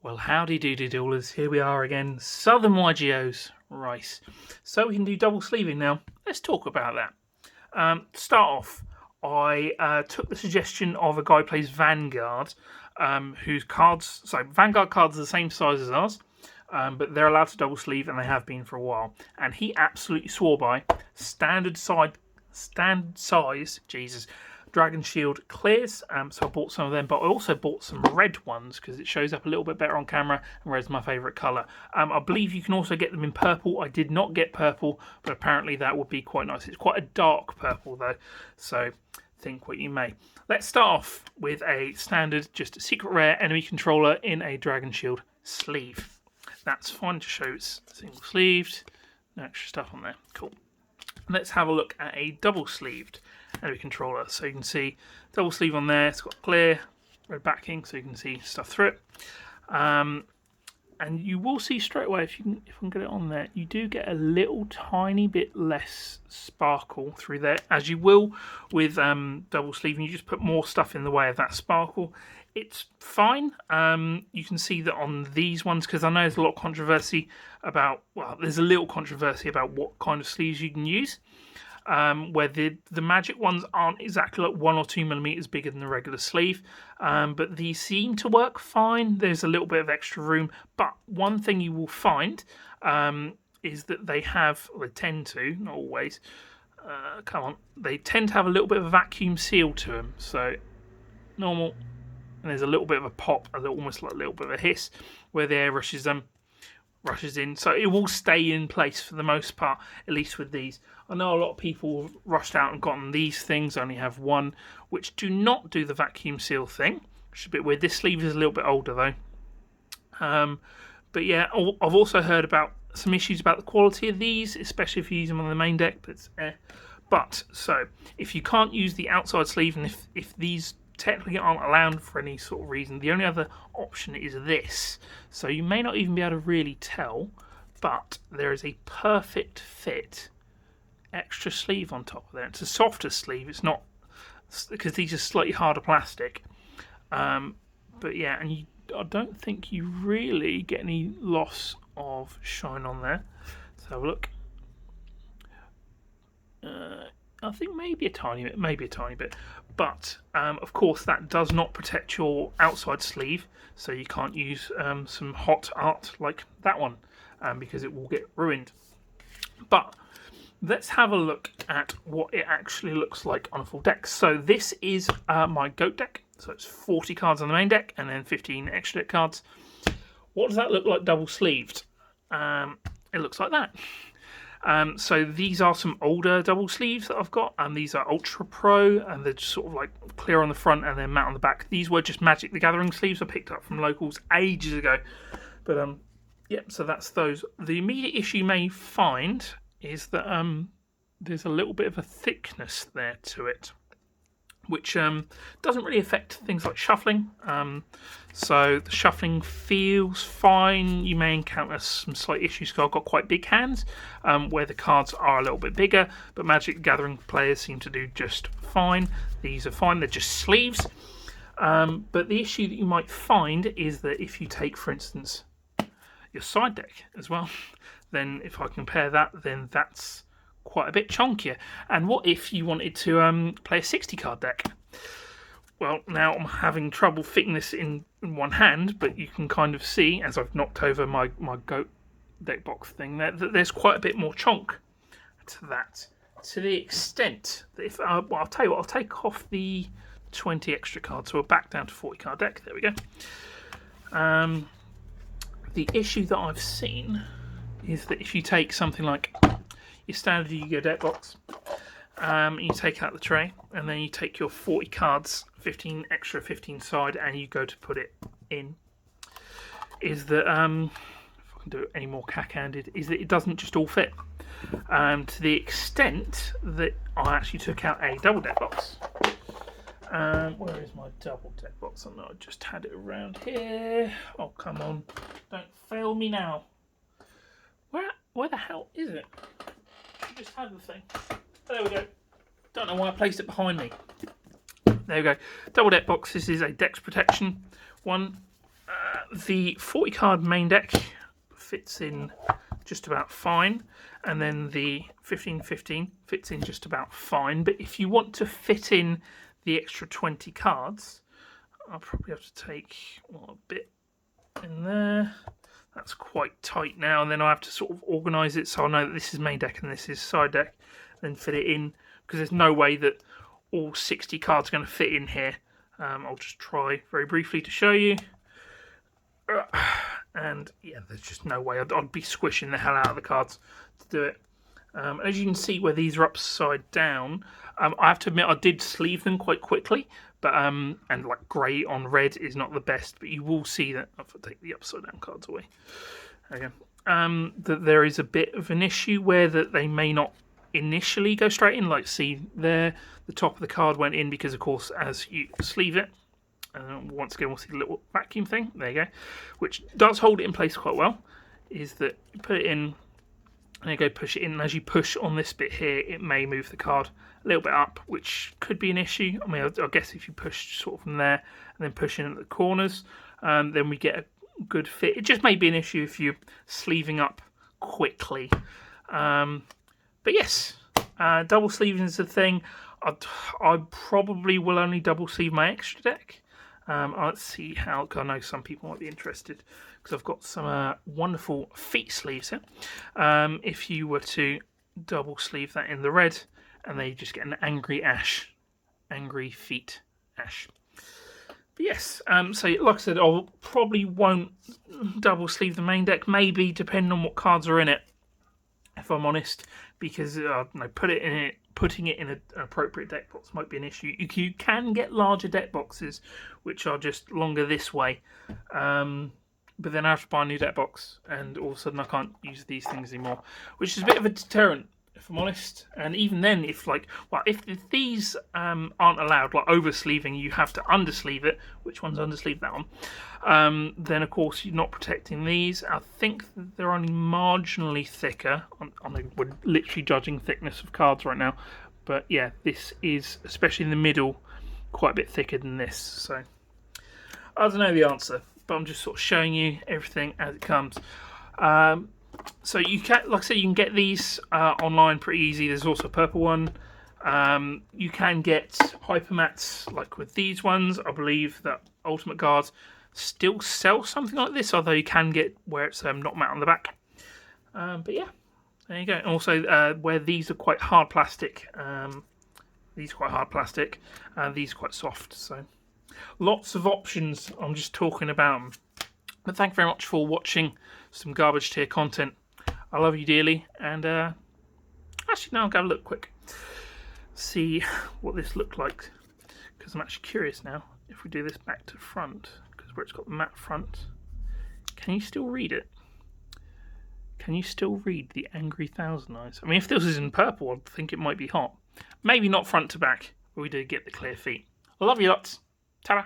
Well, howdy doody doodlers, here we are again, Southern YGOs, right. So we can do double sleeving now. Let's talk about that. To start off, I took the suggestion of a guy who plays Vanguard, whose cards, so Vanguard cards are the same size as ours, but they're allowed to double sleeve and they have been for a while. And he absolutely swore by standard size, Jesus, Dragon Shield clears, so I bought some of them, but I also bought some red ones because it shows up a little bit better on camera, and red's my favourite colour. I believe you can also get them in purple. I did not get purple, but apparently that would be quite nice. It's quite a dark purple though, so think what you may. Let's start off with a standard, just a secret rare enemy controller in a Dragon Shield sleeve. That's fine to show it's single sleeved, no extra stuff on there, cool. Let's have a look at a double sleeved enemy controller. So you can see double sleeve on there, it's got clear red backing so you can see stuff through it. And you will see straight away, if I can get it on there, you do get a little tiny bit less sparkle through there, as you will with double sleeving. You just put more stuff in the way of that sparkle. It's fine. You can see that on these ones, because I know there's a lot of controversy about, well, there's a little controversy about what kind of sleeves you can use. Where the magic ones aren't exactly like 1 or 2 millimeters bigger than the regular sleeve, but these seem to work fine. There's a little bit of extra room, but one thing you will find is that they tend to, not always, they tend to have a little bit of a vacuum seal to them. So normal, and there's a little bit of a pop, almost like a little bit of a hiss, where the air rushes in, so it will stay in place for the most part, at least with these. I know a lot of people have rushed out and gotten these things, I only have one, which do not do the vacuum seal thing, which is a bit weird. This sleeve is a little bit older though. But yeah, I've also heard about some issues about the quality of these, especially if you use them on the main deck, but so if you can't use the outside sleeve, and if these technically aren't allowed for any sort of reason, the only other option is this. So you may not even be able to really tell, but there is a perfect fit extra sleeve on top of there. It's a softer sleeve, it's not, because these are slightly harder plastic. But yeah, and I don't think you really get any loss of shine on there. Let's have a look. I think maybe a tiny bit, but of course that does not protect your outside sleeve, so you can't use some hot art like that one, because it will get ruined. But let's have a look at what it actually looks like on a full deck. So this is my GOAT deck, so it's 40 cards on the main deck and then 15 extra deck cards. What does that look like double sleeved? It looks like that. So these are some older double sleeves that I've got, and these are Ultra Pro, and they're just sort of like clear on the front and then matte on the back. These were just Magic the Gathering sleeves I picked up from locals ages ago. But yep, so that's those. The immediate issue you may find is that there's a little bit of a thickness there to it, which doesn't really affect things like shuffling. So the shuffling feels fine. You may encounter some slight issues because I've got quite big hands, where the cards are a little bit bigger, but Magic the Gathering players seem to do just fine. These are fine, they're just sleeves. But the issue that you might find is that if you take, for instance, your side deck as well, then if I compare that, then that's quite a bit chunkier. And what if you wanted to play a 60 card deck? Well, now I'm having trouble fitting this in one hand, but you can kind of see, as I've knocked over my GOAT deck box thing, that there's quite a bit more chunk to that. To the extent that if, well, I'll tell you what, I'll take off the 20 extra cards, so we're back down to 40 card deck. There we go. The issue that I've seen is that if you take something like your standard Yu-Gi-Oh deck box, you take out the tray, and then you take your 40 cards, 15 extra, 15 side, and you go to put it in, is that, if I can do it any more cack-handed, is that it doesn't just all fit. To the extent that I actually took out a double deck box. Where is my double deck box? I know I just had it around here. Oh, come on. Don't fail me now. Where the hell is it? I just had the thing. There we go. Don't know why I placed it behind me. There we go. Double deck box. This is a Dex Protection one. the 40 card main deck fits in just about fine, and then the 15/15 fits in just about fine. But if you want to fit in the extra 20 cards, I'll probably have to take a bit in there. That's quite tight now, and then I have to sort of organise it so I know that this is main deck and this is side deck, then fit it in, because there's no way that all 60 cards are going to fit in here. I'll just try very briefly to show you. And yeah, there's just no way. I'd be squishing the hell out of the cards to do it. As you can see where these are upside down, I have to admit I did sleeve them quite quickly, but and like grey on red is not the best, but you will see that if I take the upside down cards away, okay, that there is a bit of an issue where that they may not initially go straight in. Like, see there, the top of the card went in because, of course, as you sleeve it, once again we'll see the little vacuum thing, there you go, which does hold it in place quite well, is that you put it in and you go push it in, and as you push on this bit here, it may move the card a little bit up, which could be an issue. I mean, I guess if you push sort of from there and then push in at the corners, then we get a good fit. It just may be an issue if you're sleeving up quickly. But yes, double sleeving is the thing. I probably will only double sleeve my extra deck. Let's see how, I know some people might be interested, because I've got some wonderful feet sleeves here. If you were to double sleeve that in the red, and then you just get an angry ash, angry feet ash. But yes, so like I said, I probably won't double sleeve the main deck, maybe depending on what cards are in it, if I'm honest, because putting it in an appropriate deck box might be an issue. You can get larger deck boxes which are just longer this way, but then I have to buy a new deck box, and all of a sudden I can't use these things anymore, which is a bit of a deterrent, if I'm honest. And even then, if these aren't allowed, like over sleeving, you have to undersleeve it. Which one's undersleeve? That one. Then of course you're not protecting these. I think they're only marginally thicker. We're literally judging thickness of cards right now, but yeah, this is, especially in the middle, quite a bit thicker than this. So I don't know the answer, but I'm just sort of showing you everything as it comes. So you can, like I said, you can get these online pretty easy. There's also a purple one. You can get hypermats like with these ones. I believe that Ultimate Guards still sell something like this, although you can get where it's not matte on the back. But yeah, there you go. And also where these are quite hard plastic. These are quite hard plastic. These are quite soft. So lots of options. I'm just talking about them. But thank you very much for watching some Garbage Tier content. I love you dearly, and actually now I'll go look quick, see what this looked like, because I'm actually curious now. If we do this back to front, because where it's got the matte front, can you still read it? Can you still read the angry Thousand Eyes? I mean, if this is in purple, I'd think it might be hot. Maybe not front to back, but we do get the clear feet. I love you lots. Ta-da.